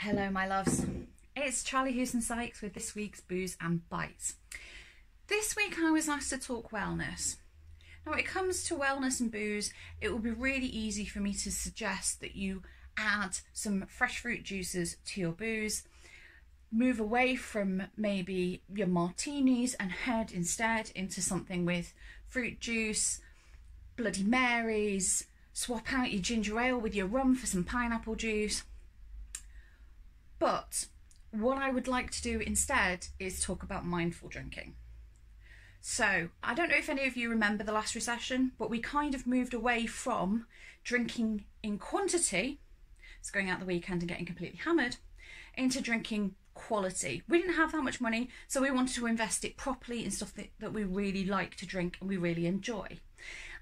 Hello my loves, it's Charlie Hewson-Sykes with this week's Booze and Bites. This week I was asked to talk wellness. Now when it comes to wellness and booze, it will be really easy for me to suggest that you add some fresh fruit juices to your booze, move away from maybe your martinis and head instead into something with fruit juice, Bloody Marys, swap out your ginger ale with your rum for some pineapple juice. But what I would like to do instead is talk about mindful drinking. So I don't know if any of you remember the last recession, but we kind of moved away from drinking in quantity, it's going out the weekend and getting completely hammered, into drinking quality. We didn't have that much money, so we wanted to invest it properly in stuff that we really like to drink and we really enjoy.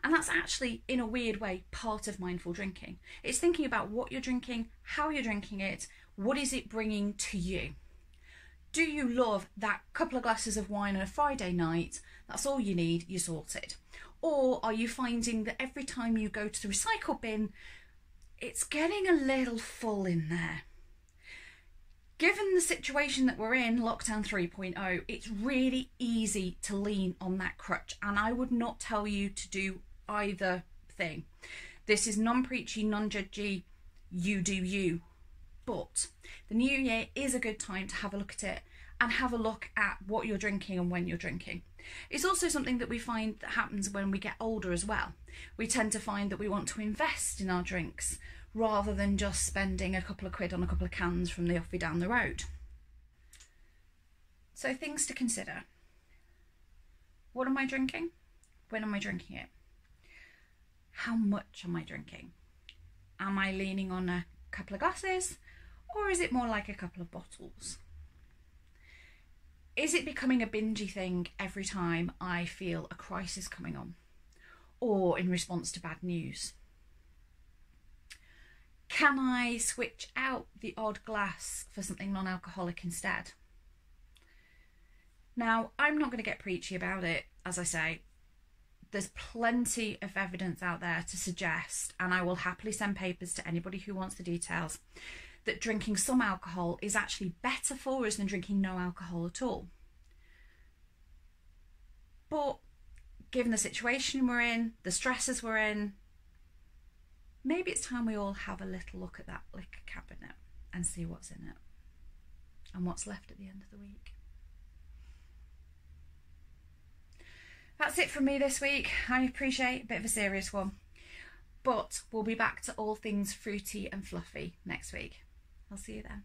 And that's actually, in a weird way, part of mindful drinking. It's thinking about what you're drinking, how you're drinking it, what is it bringing to you? Do you love that couple of glasses of wine on a Friday night? That's all you need, you're sorted. Or are you finding that every time you go to the recycle bin, it's getting a little full in there? Given the situation that we're in, lockdown 3.0, it's really easy to lean on that crutch, and I would not tell you to do either thing. This is non-preachy, non-judgy, you do you. But the new year is a good time to have a look at it and have a look at what you're drinking and when you're drinking. It's also something that we find that happens when we get older as well. We tend to find that we want to invest in our drinks rather than just spending a couple of quid on a couple of cans from the offie down the road. So things to consider. What am I drinking? When am I drinking it? How much am I drinking? Am I leaning on a couple of glasses, or is it more like a couple of bottles? Is it becoming a bingey thing every time I feel a crisis coming on, or in response to bad news? Can I switch out the odd glass for something non-alcoholic instead? Now, I'm not going to get preachy about it, as I say. There's plenty of evidence out there to suggest, and I will happily send papers to anybody who wants the details, that drinking some alcohol is actually better for us than drinking no alcohol at all. But given the situation we're in, the stresses we're in, maybe it's time we all have a little look at that liquor cabinet and see what's in it and what's left at the end of the week. That's it from me this week. I appreciate a bit of a serious one, but we'll be back to all things fruity and fluffy next week. I'll see you then.